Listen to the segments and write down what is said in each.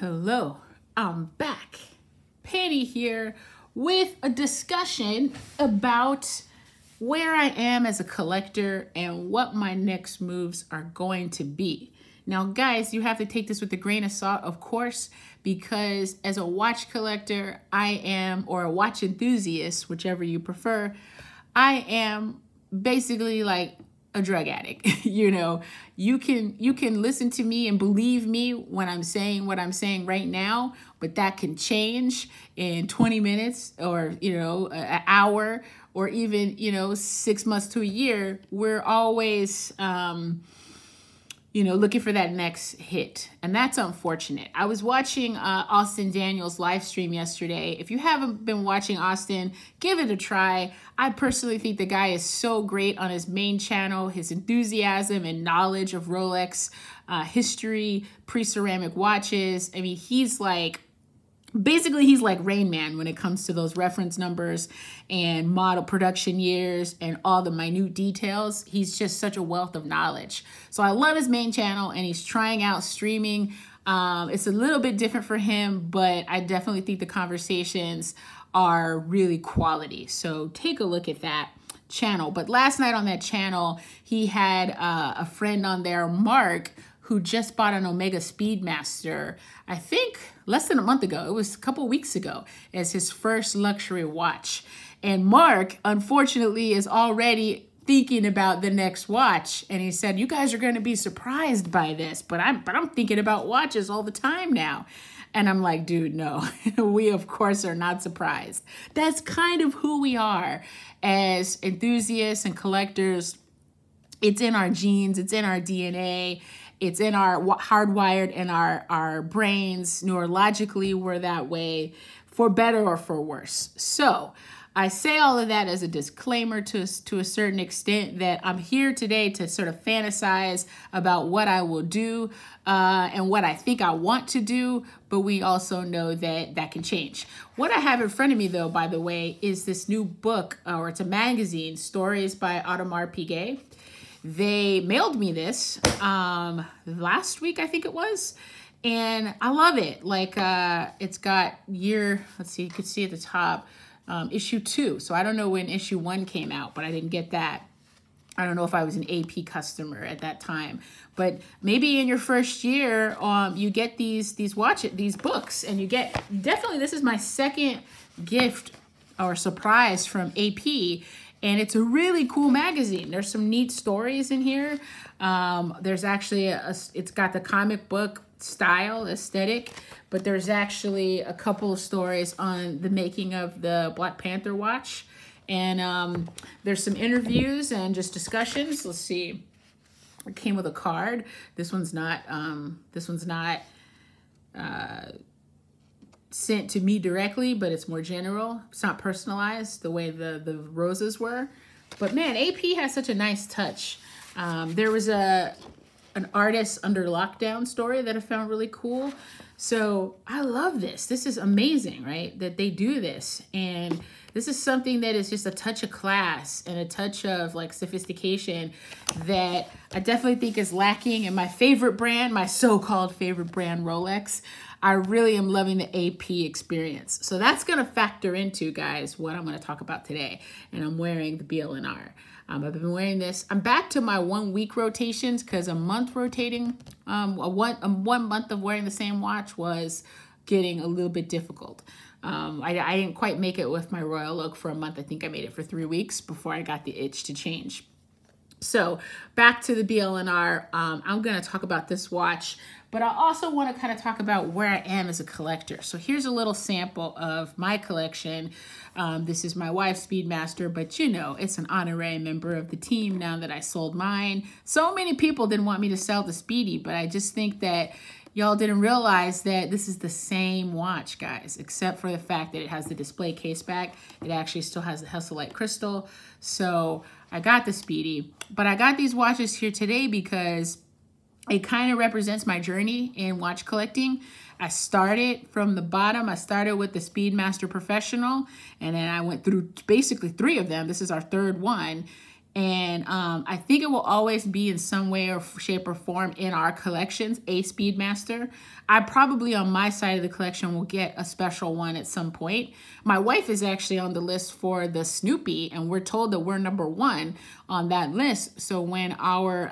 Hello, I'm back. Penny here with a discussion about where I am as a collector and what my next moves are going to be. Now, guys, you have to take this with a grain of salt, of course, because as a watch collector, or a watch enthusiast, whichever you prefer, I am basically like a drug addict. You can listen to me and believe me when I'm saying what I'm saying right now, but that can change in 20 minutes or, an hour or even, 6 months to a year. We're always, looking for that next hit. And that's unfortunate. I was watching Austin Daniels' live stream yesterday. If you haven't been watching Austin, give it a try. I personally think the guy is so great on his main channel. His enthusiasm and knowledge of Rolex history, pre-ceramic watches. I mean, he's like Rain Man when it comes to those reference numbers and model production years and all the minute details. He's just such a wealth of knowledge. So I love his main channel, and he's trying out streaming. It's a little bit different for him, but I definitely think the conversations are really quality. So take a look at that channel. But last night on that channel, he had a friend on there, Mark, who just bought an Omega Speedmaster, I think less than a month ago. It was a couple weeks ago, as his first luxury watch. And Mark, unfortunately, is already thinking about the next watch. And he said, you guys are going to be surprised by this, but I'm thinking about watches all the time now. And I'm like, dude, no, we of course are not surprised. That's kind of who we are as enthusiasts and collectors. It's in our genes, it's in our DNA. It's in our hardwired in our brains. Neurologically, we're that way, for better or for worse. So I say all of that as a disclaimer to a certain extent, that I'm here today to sort of fantasize about what I will do and what I think I want to do, but we also know that that can change. What I have in front of me, though, by the way, is this new book, or it's a magazine, Stories by Audemars Piguet. They mailed me this last week, I think it was, and I love it. Like, it's got let's see, you can see at the top, issue 2. So I don't know when issue 1 came out, but I didn't get that. I don't know if I was an AP customer at that time, but maybe in your first year, you get these books, and you get, definitely, this is my second gift or surprise from AP. And it's a really cool magazine. There's some neat stories in here. There's actually, it's got the comic book style, aesthetic, but there's actually a couple of stories on the making of the Black Panther watch. And there's some interviews and just discussions. Let's see. It came with a card. This one's not sent to me directly, but it's more general. It's not personalized the way the roses were. But man, AP has such a nice touch. There was an artist under lockdown story that I found really cool. So I love this. This is amazing, right? That they do this. And this is something that is just a touch of class and a touch of like sophistication that I definitely think is lacking in my favorite brand, my so-called favorite brand, Rolex. I really am loving the AP experience. So that's going to factor into, guys, what I'm going to talk about today. And I'm wearing the BLNR. I've been wearing this. I'm back to my 1 week rotations, because a month rotating, one month of wearing the same watch was getting a little bit difficult. I didn't quite make it with my Royal Oak for a month. I think I made it for 3 weeks before I got the itch to change. So back to the BLNR, I'm going to talk about this watch, but I also want to kind of talk about where I am as a collector. So here's a little sample of my collection. This is my wife's Speedmaster, but it's an honorary member of the team now that I sold mine. So many people didn't want me to sell the Speedy, but I just think that y'all didn't realize that this is the same watch, guys, except for the fact that it has the display case back. It actually still has the Hesselite crystal. So I got the Speedy, but I got these watches here today because it kind of represents my journey in watch collecting. I started from the bottom. I started with the Speedmaster Professional, and then I went through basically 3 of them. This is our 3rd one. And I think it will always be in some way or shape or form in our collections, a Speedmaster. I probably on my side of the collection will get a special one at some point. My wife is actually on the list for the Snoopy, and we're told that we're #1 on that list. So when our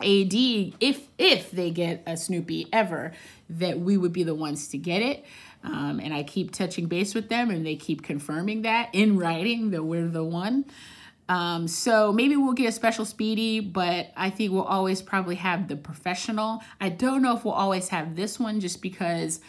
AD, if they get a Snoopy ever, that we would be the ones to get it. And I keep touching base with them, and they keep confirming that in writing that we're the one. So maybe we'll get a special Speedy, but I think we'll always probably have the professional. I don't know if we'll always have this one, just because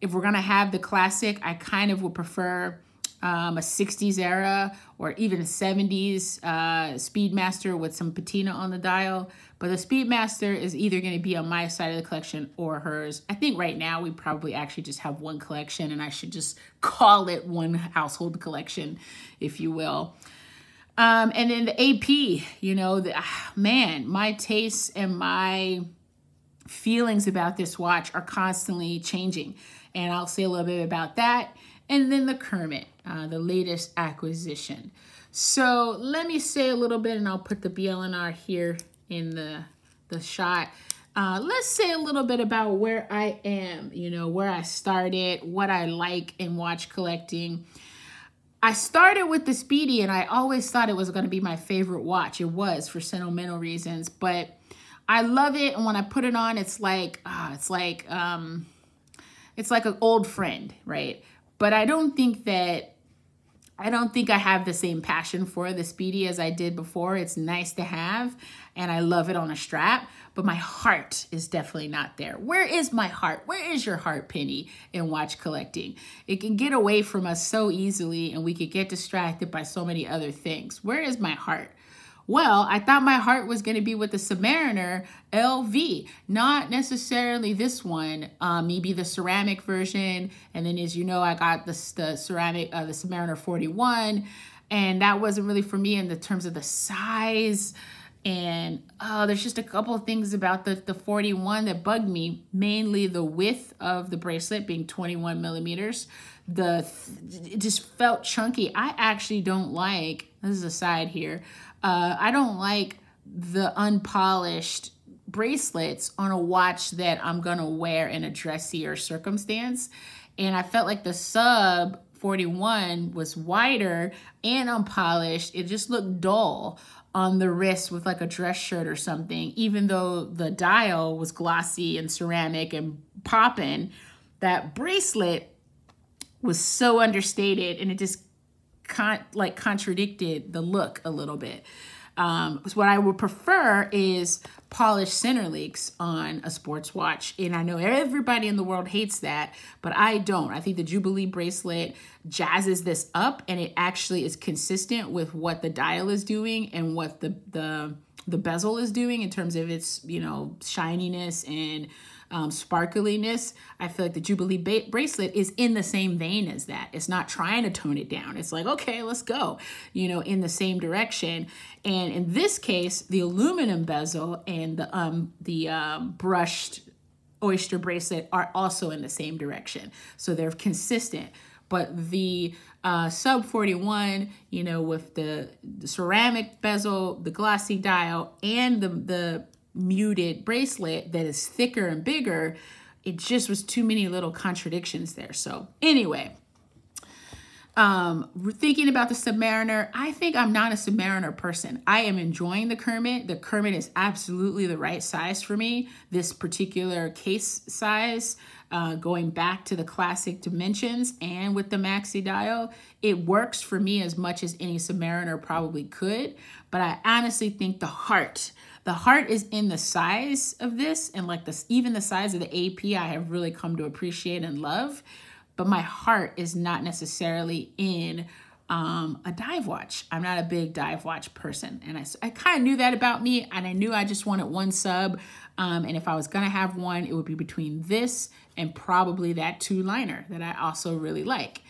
if we're gonna have the classic, I kind of would prefer a 60s era or even a 70s Speedmaster with some patina on the dial. But the Speedmaster is either going to be on my side of the collection or hers. I think right now we probably actually just have one collection, and I should just call it one household collection, if you will. And then the AP, you know, man, my tastes and my feelings about this watch are constantly changing. And I'll say a little bit about that. And then the Kermit, the latest acquisition. So let me say a little bit, and I'll put the BLNR here in the shot. Let's say a little bit about where I am, you know, where I started, what I like in watch collecting. I started with the Speedy, and I always thought it was going to be my favorite watch. It was, for sentimental reasons, but I love it. And when I put it on, it's like an old friend, right? But I don't think I have the same passion for the Speedy as I did before. It's nice to have, and I love it on a strap, but my heart is definitely not there. Where is my heart? Where is your heart, Penny, in watch collecting? It can get away from us so easily, and we could get distracted by so many other things. Where is my heart? Well, I thought my heart was going to be with the Submariner LV, not necessarily this one, maybe the ceramic version. And then, as you know, I got the ceramic, the Submariner 41, and that wasn't really for me in the terms of the size. And there's just a couple of things about the 41 that bugged me, mainly the width of the bracelet being 21 millimeters. It just felt chunky. I actually don't like, this is a side here, I don't like the unpolished bracelets on a watch that I'm gonna wear in a dressier circumstance. And I felt like the Sub 41 was wider and unpolished. It just looked dull on the wrist with like a dress shirt or something, even though the dial was glossy and ceramic and popping. That bracelet was so understated, and it just contradicted the look a little bit. So what I would prefer is polished center links on a sports watch. And I know everybody in the world hates that, but I don't. I think the Jubilee bracelet jazzes this up, and it actually is consistent with what the dial is doing and what the bezel is doing in terms of its, you know, shininess and sparkliness. I feel like the Jubilee bracelet is in the same vein as that. It's not trying to tone it down. It's like, okay, let's go, you know, in the same direction. And in this case, the aluminum bezel and the brushed oyster bracelet are also in the same direction. So they're consistent. But the Sub 41, you know, with the ceramic bezel, the glossy dial, and the muted bracelet that is thicker and bigger, it just was too many little contradictions there. So anyway, thinking about the Submariner, I think I'm not a Submariner person. I am enjoying the Kermit. The Kermit is absolutely the right size for me. This particular case size, going back to the classic dimensions and with the maxi dial, it works for me as much as any Submariner probably could. But I honestly think the heart is in the size of this, and like this, even the size of the AP I have really come to appreciate and love. But my heart is not necessarily in a dive watch. I'm not a big dive watch person. And I kind of knew that about me, and I knew I just wanted one sub. And if I was gonna have one, it would be between this and probably that 2-liner that I also really like.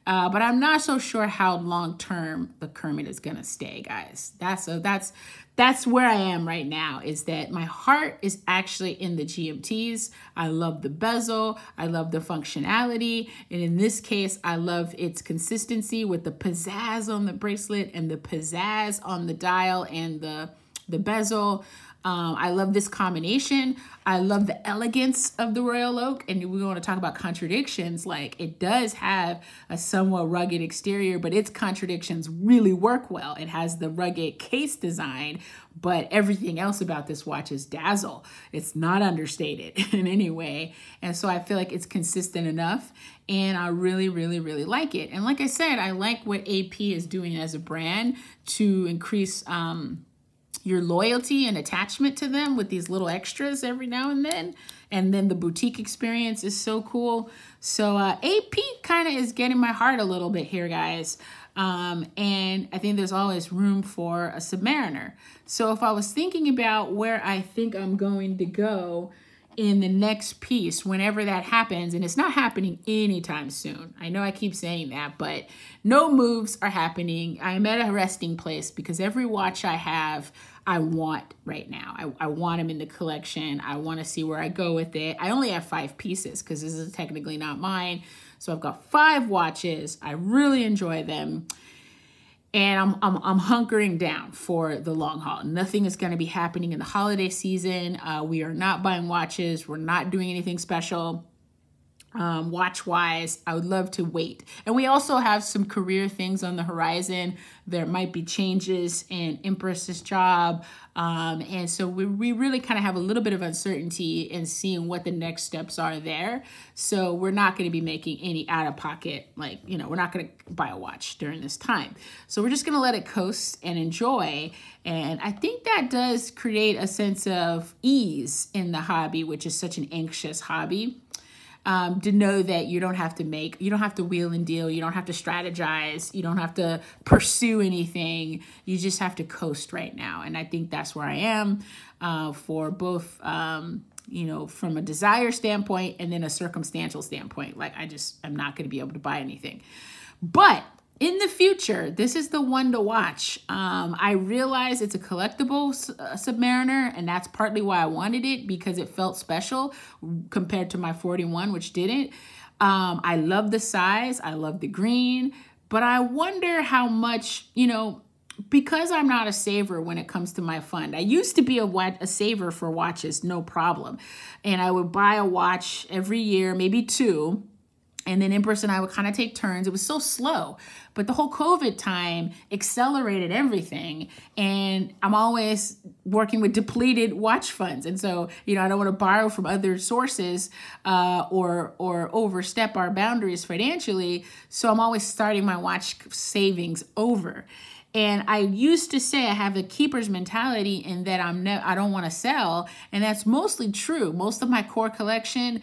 But I'm not so sure how long-term the Kermit is gonna stay, guys. That's where I am right now, is that my heart is actually in the GMTs. I love the bezel, I love the functionality, and in this case, I love its consistency with the pizzazz on the bracelet and the pizzazz on the dial and the bezel. I love this combination. I love the elegance of the Royal Oak. And we want to talk about contradictions. Like, it does have a somewhat rugged exterior, but its contradictions really work well. It has the rugged case design, but everything else about this watch is dazzle. It's not understated in any way. And so I feel like it's consistent enough. And I really, really, really like it. And like I said, I like what AP is doing as a brand to increase your loyalty and attachment to them with these little extras every now and then. And then the boutique experience is so cool. So AP kind of is getting my heart a little bit here, guys. And I think there's always room for a Submariner. So if I was thinking about where I think I'm going to go in the next piece, whenever that happens, and it's not happening anytime soon. I know I keep saying that, but no moves are happening. I'm at a resting place because every watch I have, I want right now. I want them in the collection. I want to see where I go with it. I only have 5 pieces because this is technically not mine. So I've got 5 watches. I really enjoy them. And I'm hunkering down for the long haul. Nothing is going to be happening in the holiday season. We are not buying watches. We're not doing anything special. Watch-wise, I would love to wait. And we also have some career things on the horizon. There might be changes in Empress's job. And so we really kind of have a little bit of uncertainty in seeing what the next steps are there. So we're not going to be making any out-of-pocket, like, you know, we're not going to buy a watch during this time. So we're just going to let it coast and enjoy. And I think that does create a sense of ease in the hobby, which is such an anxious hobby. To know that you don't have to wheel and deal, you don't have to strategize, you don't have to pursue anything, you just have to coast right now. And I think that's where I am for both, you know, from a desire standpoint and then a circumstantial standpoint. Like, I'm not going to be able to buy anything. But in the future, this is the one to watch. I realize it's a collectible Submariner, and that's partly why I wanted it, because it felt special compared to my 41, which didn't. I love the size. I love the green. But I wonder how much, you know, because I'm not a saver when it comes to my fund. I used to be a saver for watches, no problem. And I would buy a watch every year, maybe 2. And then Empress and I would kind of take turns. It was so slow. But the whole COVID time accelerated everything. And I'm always working with depleted watch funds. And so, you know, I don't want to borrow from other sources or overstep our boundaries financially. So I'm always starting my watch savings over. And I used to say I have a keeper's mentality in that I don't want to sell. And that's mostly true. Most of my core collection,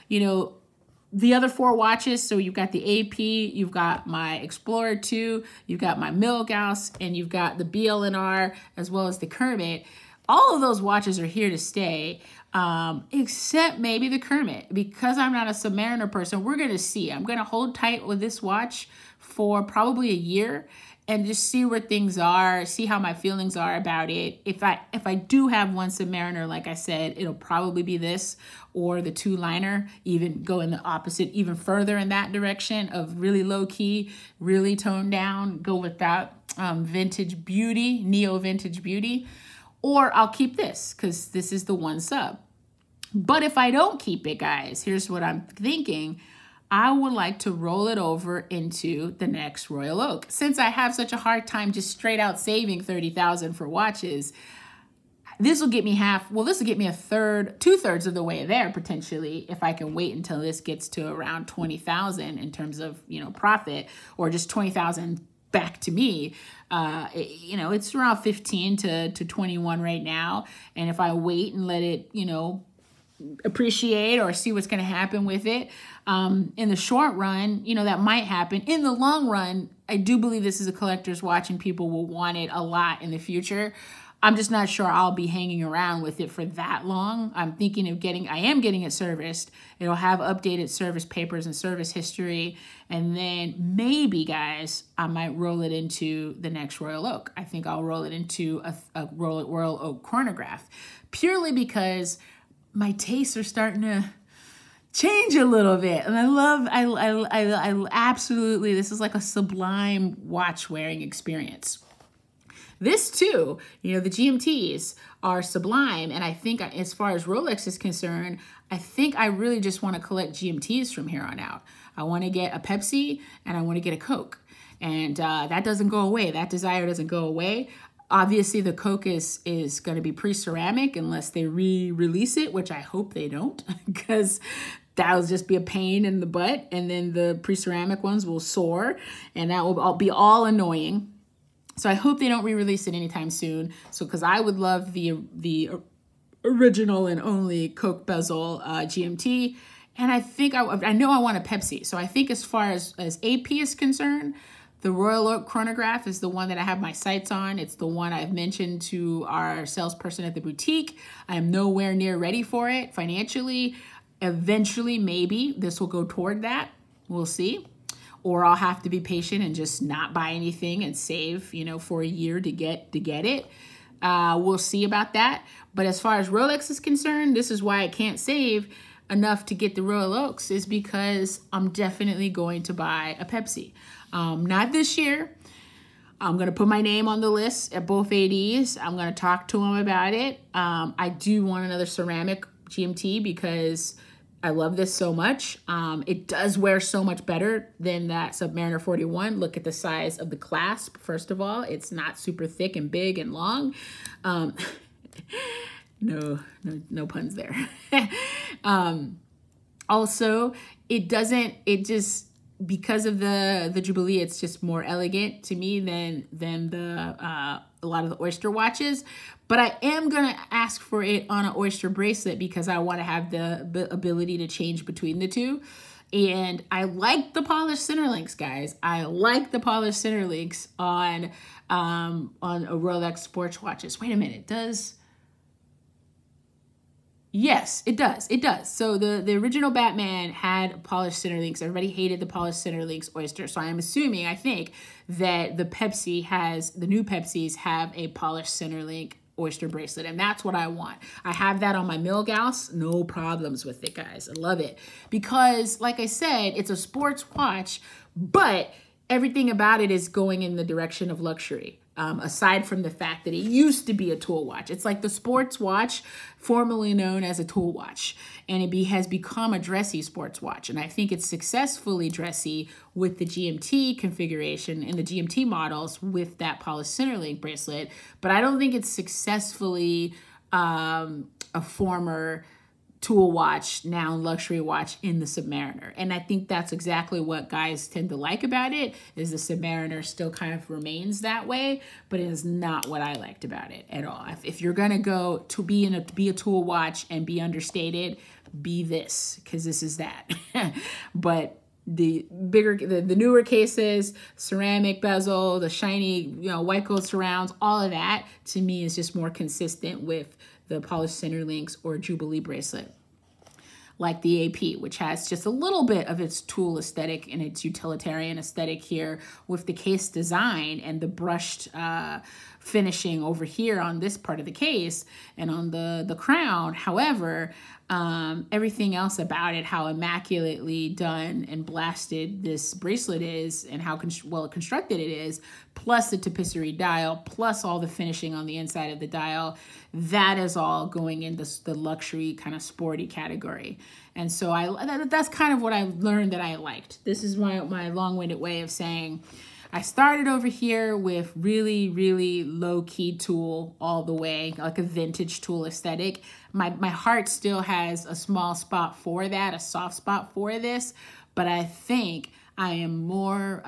you know, the other 4 watches, so you've got the AP, you've got my Explorer 2, you've got my Milgauss, and you've got the BLNR, as well as the Kermit. All of those watches are here to stay, except maybe the Kermit. Because I'm not a Submariner person, we're going to see. I'm going to hold tight with this watch for probably a year and just see where things are, see how my feelings are about it. If I do have one Submariner, like I said, it'll probably be this or the 2-liner, even go in the opposite, even further in that direction of really low key, really toned down, go with that vintage beauty, neo vintage beauty. Or I'll keep this because this is the one sub. But if I don't keep it, guys, here's what I'm thinking. I would like to roll it over into the next Royal Oak. Since I have such a hard time just straight out saving $30,000 for watches, this will get me this will get me 2/3 of the way there potentially if I can wait until this gets to around 20,000 in terms of, you know, profit, or just 20,000 back to me. You know, it's around 15 to 21 right now. And if I wait and let it, you know, appreciate or see what's going to happen with it, in the short run, you know, that might happen. In the long run, I do believe this is a collector's watch and people will want it a lot in the future. I'm just not sure I'll be hanging around with it for that long. I'm thinking of I am getting it serviced. It'll have updated service papers and service history. And then maybe, guys, I might roll it into the next Royal Oak. I think I'll roll it into a Royal Oak chronograph, purely because my tastes are starting to change a little bit. And I absolutely, this is like a sublime watch wearing experience. This too, you know, the GMTs are sublime. And I think as far as Rolex is concerned, I think I really just want to collect GMTs from here on out. I want to get a Pepsi and I want to get a Coke. And that doesn't go away. That desire doesn't go away. Obviously, the Coke is going to be pre-ceramic unless they re-release it, which I hope they don't, because that'll just be a pain in the butt. And then the pre-ceramic ones will soar, and that will be all annoying. So I hope they don't re-release it anytime soon. So because I would love the original and only Coke bezel GMT. And I think I know I want a Pepsi. So I think as far as AP is concerned, the Royal Oak chronograph is the one that I have my sights on. It's the one I've mentioned to our salesperson at the boutique. I am nowhere near ready for it financially. Eventually, maybe this will go toward that. We'll see. Or I'll have to be patient and just not buy anything and save, you know, for a year to get it. We'll see about that. But as far as Rolex is concerned, this is why I can't save enough to get the Royal Oaks, is because I'm definitely going to buy a Pepsi. Not this year. I'm going to put my name on the list at both ADs. I'm going to talk to them about it. I do want another ceramic GMT because I love this so much. It does wear so much better than that Submariner 41. Look at the size of the clasp, first of all. It's not super thick and big and long. No puns there. Also, because of the Jubilee, it's just more elegant to me than a lot of the Oyster watches. But I am going to ask for it on an Oyster bracelet because I want to have the ability to change between the two. And I like the polished center links, guys. I like the polished center links on a Rolex sports watches. Wait a minute, Yes, it does. It does. So the original Batman had polished center links. Everybody hated the polished center links Oyster. So I'm assuming, I think, that the new Pepsis have a polished center link Oyster bracelet. And that's what I want. I have that on my Milgauss. No problems with it, guys. I love it. Because, like I said, it's a sports watch, but everything about it is going in the direction of luxury. Aside from the fact that it used to be a tool watch. It's like the sports watch, formerly known as a tool watch. And it has become a dressy sports watch. And I think it's successfully dressy with the GMT configuration and the GMT models with that polished center link bracelet. But I don't think it's successfully a former tool watch, now luxury watch in the Submariner. And I think that's exactly what guys tend to like about it, is the Submariner still kind of remains that way, but it is not what I liked about it at all. If you're gonna go to be a tool watch and be understated, be this, because this is that. But the newer cases, ceramic bezel, the shiny, you know, white gold surrounds, all of that to me is just more consistent with the polished center links or Jubilee bracelet, like the AP, which has just a little bit of its tool aesthetic and its utilitarian aesthetic here with the case design and the brushed finishing over here on this part of the case and on the crown. However, everything else about it, how immaculately done and blasted this bracelet is and how well constructed it is, plus the tapisserie dial, plus all the finishing on the inside of the dial, that is all going in the luxury kind of sporty category. And so that's kind of what I learned that I liked. This is my long-winded way of saying I started over here with really, really low-key tool all the way, like a vintage tool aesthetic. My heart still has a small spot for that, a soft spot for this, but I think I am more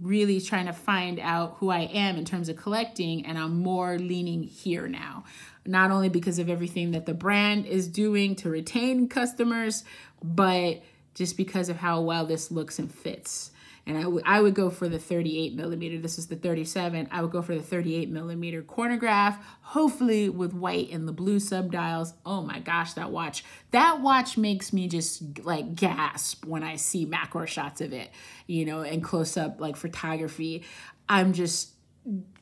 really trying to find out who I am in terms of collecting, and I'm more leaning here now. Not only because of everything that the brand is doing to retain customers, but just because of how well this looks and fits. And I would go for the 38 millimeter. This is the 37. I would go for the 38 millimeter chronograph, hopefully with white and the blue subdials. Oh my gosh, that watch makes me just like gasp when I see macro shots of it, you know, and close up like photography. I'm just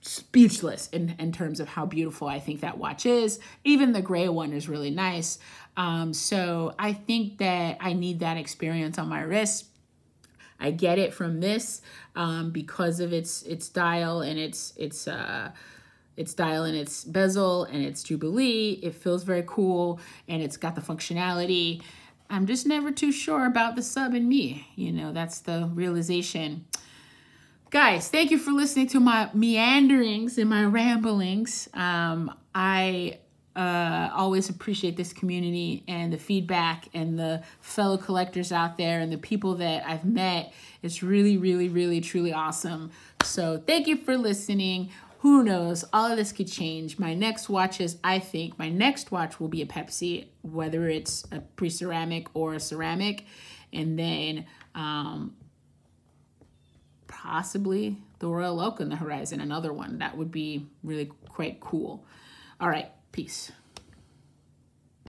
speechless in terms of how beautiful I think that watch is. Even the gray one is really nice. So I think that I need that experience on my wrist. I get it from this because of its dial and its dial and its bezel and its Jubilee. It feels very cool and it's got the functionality. I'm just never too sure about the Sub and me. You know, that's the realization. Guys, thank you for listening to my meanderings and my ramblings. I always appreciate this community and the feedback and the fellow collectors out there and the people that I've met. It's really, really, really, truly awesome. So thank you for listening. Who knows? All of this could change. My next watches, I think, my next watch will be a Pepsi, whether it's a pre-ceramic or a ceramic. And then possibly the Royal Oak on the horizon, another one. That would be really quite cool. All right, peace.